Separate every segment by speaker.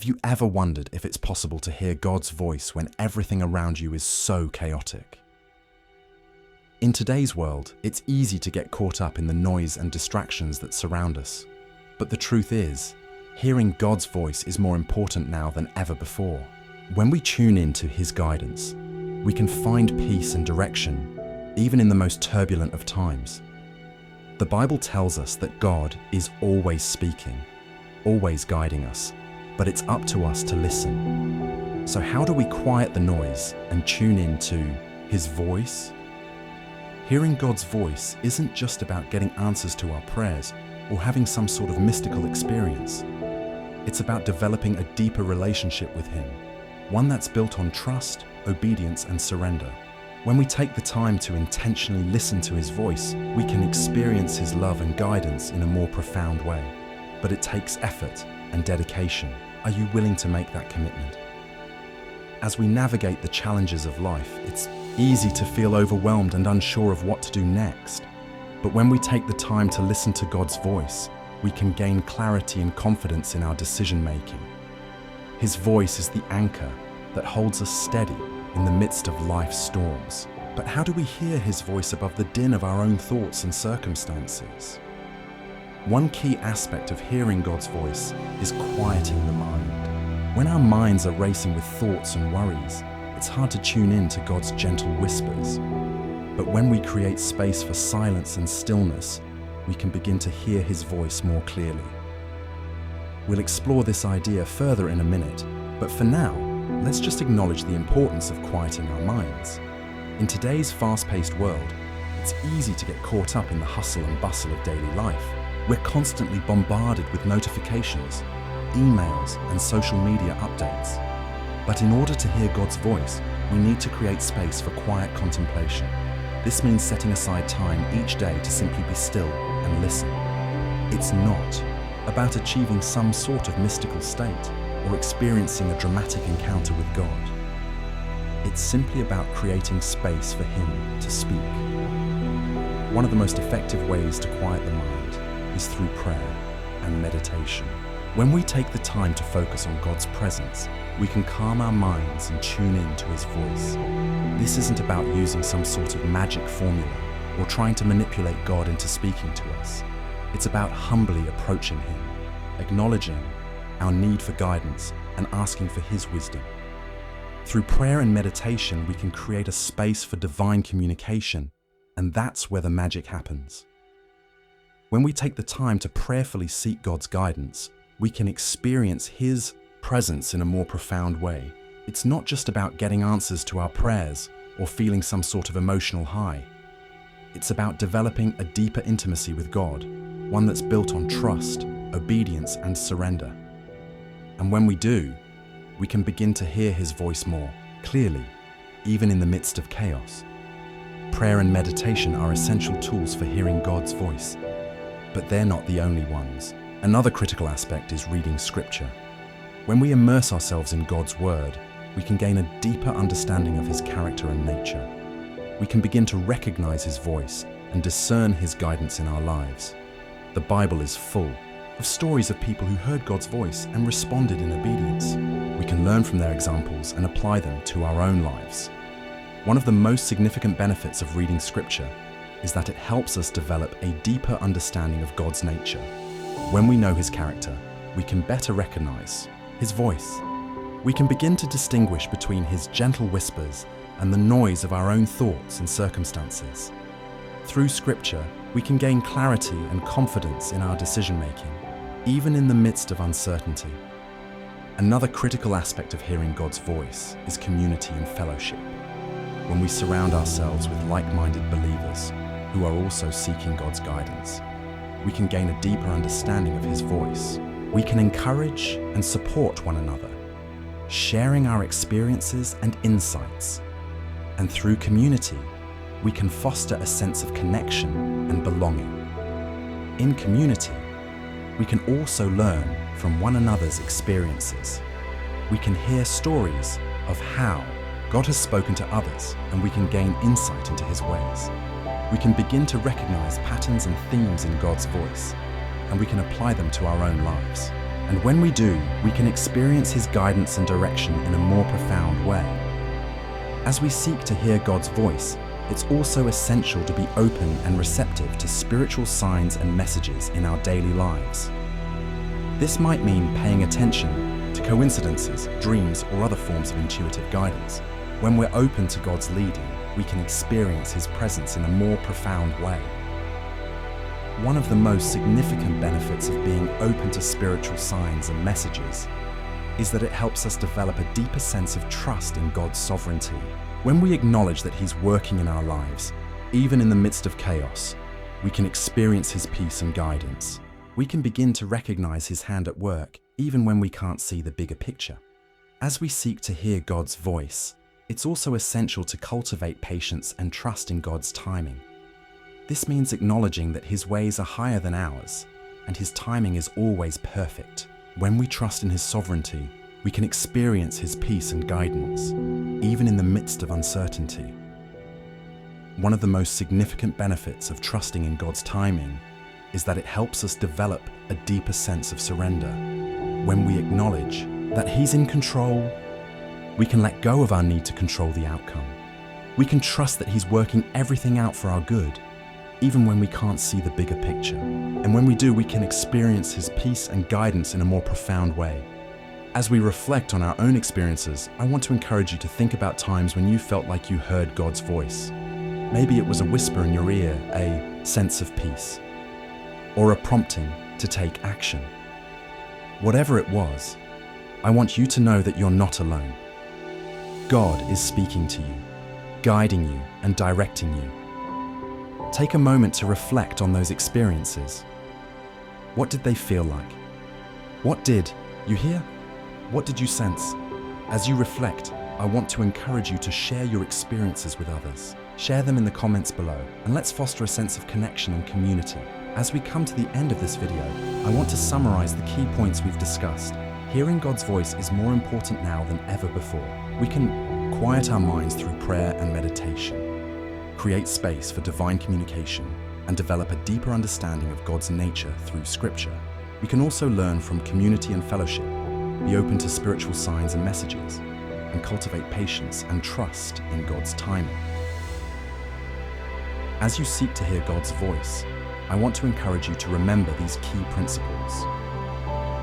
Speaker 1: Have you ever wondered if it's possible to hear God's voice when everything around you is so chaotic? In today's world, it's easy to get caught up in the noise and distractions that surround us. But the truth is, hearing God's voice is more important now than ever before. When we tune in to His guidance, we can find peace and direction, even in the most turbulent of times. The Bible tells us that God is always speaking, always guiding us, but it's up to us to listen. So how do we quiet the noise and tune in to His voice? Hearing God's voice isn't just about getting answers to our prayers or having some sort of mystical experience. It's about developing a deeper relationship with Him, one that's built on trust, obedience, and surrender. When we take the time to intentionally listen to His voice, we can experience His love and guidance in a more profound way. But it takes effort and dedication. Are you willing to make that commitment? As we navigate the challenges of life, it's easy to feel overwhelmed and unsure of what to do next. But when we take the time to listen to God's voice, we can gain clarity and confidence in our decision-making. His voice is the anchor that holds us steady in the midst of life's storms. But how do we hear His voice above the din of our own thoughts and circumstances? One key aspect of hearing God's voice is quieting the mind. When our minds are racing with thoughts and worries, it's hard to tune in to God's gentle whispers. But when we create space for silence and stillness, we can begin to hear His voice more clearly. We'll explore this idea further in a minute, but for now, let's just acknowledge the importance of quieting our minds. In today's fast-paced world, it's easy to get caught up in the hustle and bustle of daily life. We're constantly bombarded with notifications, emails, and social media updates. But in order to hear God's voice, we need to create space for quiet contemplation. This means setting aside time each day to simply be still and listen. It's not about achieving some sort of mystical state or experiencing a dramatic encounter with God. It's simply about creating space for Him to speak. One of the most effective ways to quiet the mind is through prayer and meditation. When we take the time to focus on God's presence, we can calm our minds and tune in to His voice. This isn't about using some sort of magic formula or trying to manipulate God into speaking to us. It's about humbly approaching Him, acknowledging our need for guidance and asking for His wisdom. Through prayer and meditation, we can create a space for divine communication, and that's where the magic happens. When we take the time to prayerfully seek God's guidance, we can experience His presence in a more profound way. It's not just about getting answers to our prayers or feeling some sort of emotional high. It's about developing a deeper intimacy with God, one that's built on trust, obedience, and surrender. And when we do, we can begin to hear His voice more clearly, even in the midst of chaos. Prayer and meditation are essential tools for hearing God's voice, but they're not the only ones. Another critical aspect is reading Scripture. When we immerse ourselves in God's Word, we can gain a deeper understanding of His character and nature. We can begin to recognize His voice and discern His guidance in our lives. The Bible is full of stories of people who heard God's voice and responded in obedience. We can learn from their examples and apply them to our own lives. One of the most significant benefits of reading Scripture is that it helps us develop a deeper understanding of God's nature. When we know His character, we can better recognize His voice. We can begin to distinguish between His gentle whispers and the noise of our own thoughts and circumstances. Through Scripture, we can gain clarity and confidence in our decision-making, even in the midst of uncertainty. Another critical aspect of hearing God's voice is community and fellowship. When we surround ourselves with like-minded believers who are also seeking God's guidance, we can gain a deeper understanding of His voice. We can encourage and support one another, sharing our experiences and insights. And through community, we can foster a sense of connection and belonging. In community, we can also learn from one another's experiences. We can hear stories of how God has spoken to others, and we can gain insight into His ways. We can begin to recognize patterns and themes in God's voice, and we can apply them to our own lives. And when we do, we can experience His guidance and direction in a more profound way. As we seek to hear God's voice, it's also essential to be open and receptive to spiritual signs and messages in our daily lives. This might mean paying attention to coincidences, dreams, or other forms of intuitive guidance. When we're open to God's leading, we can experience His presence in a more profound way. One of the most significant benefits of being open to spiritual signs and messages is that it helps us develop a deeper sense of trust in God's sovereignty. When we acknowledge that He's working in our lives, even in the midst of chaos, we can experience His peace and guidance. We can begin to recognize His hand at work, even when we can't see the bigger picture. As we seek to hear God's voice, it's also essential to cultivate patience and trust in God's timing. This means acknowledging that His ways are higher than ours, and His timing is always perfect. When we trust in His sovereignty, we can experience His peace and guidance, even in the midst of uncertainty. One of the most significant benefits of trusting in God's timing is that it helps us develop a deeper sense of surrender. When we acknowledge that He's in control, we can let go of our need to control the outcome. We can trust that He's working everything out for our good, even when we can't see the bigger picture. And when we do, we can experience His peace and guidance in a more profound way. As we reflect on our own experiences, I want to encourage you to think about times when you felt like you heard God's voice. Maybe it was a whisper in your ear, a sense of peace, or a prompting to take action. Whatever it was, I want you to know that you're not alone. God is speaking to you, guiding you and directing you. Take a moment to reflect on those experiences. What did they feel like? What did you hear? What did you sense? As you reflect, I want to encourage you to share your experiences with others. Share them in the comments below, and let's foster a sense of connection and community. As we come to the end of this video, I want to summarize the key points we've discussed. Hearing God's voice is more important now than ever before. We can quiet our minds through prayer and meditation, create space for divine communication, and develop a deeper understanding of God's nature through Scripture. We can also learn from community and fellowship, be open to spiritual signs and messages, and cultivate patience and trust in God's timing. As you seek to hear God's voice, I want to encourage you to remember these key principles.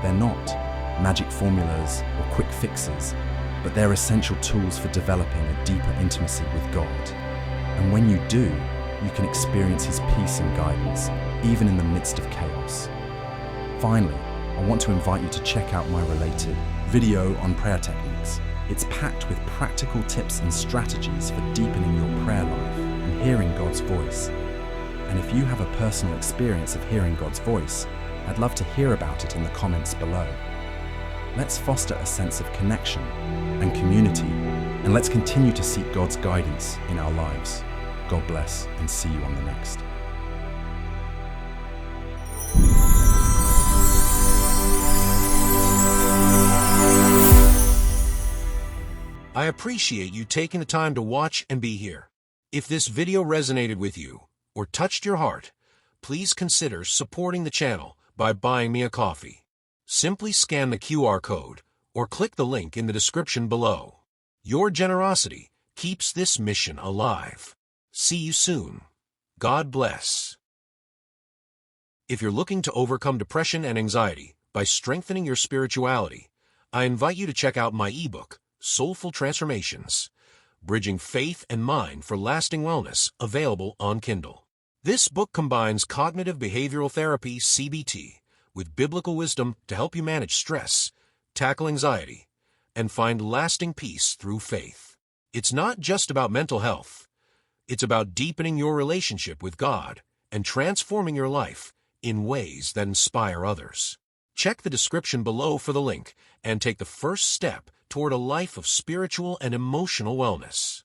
Speaker 1: They're not magic formulas or quick fixes, but they're essential tools for developing a deeper intimacy with God. And when you do, you can experience His peace and guidance, even in the midst of chaos. Finally, I want to invite you to check out my related video on prayer techniques. It's packed with practical tips and strategies for deepening your prayer life and hearing God's voice. And if you have a personal experience of hearing God's voice, I'd love to hear about it in the comments below. Let's foster a sense of connection and community, and let's continue to seek God's guidance in our lives. God bless, and see you on the next.
Speaker 2: I appreciate you taking the time to watch and be here. If this video resonated with you or touched your heart, please consider supporting the channel by buying me a coffee. Simply scan the QR code or click the link in the description below. Your generosity keeps this mission alive. See you soon. God bless. If you're looking to overcome depression and anxiety by strengthening your spirituality, I invite you to check out my ebook, Soulful Transformations, Bridging Faith and Mind for Lasting Wellness, available on Kindle. This book combines cognitive behavioral therapy, CBT, with biblical wisdom to help you manage stress, tackle anxiety, and find lasting peace through faith. It's not just about mental health. It's about deepening your relationship with God and transforming your life in ways that inspire others. Check the description below for the link and take the first step toward a life of spiritual and emotional wellness.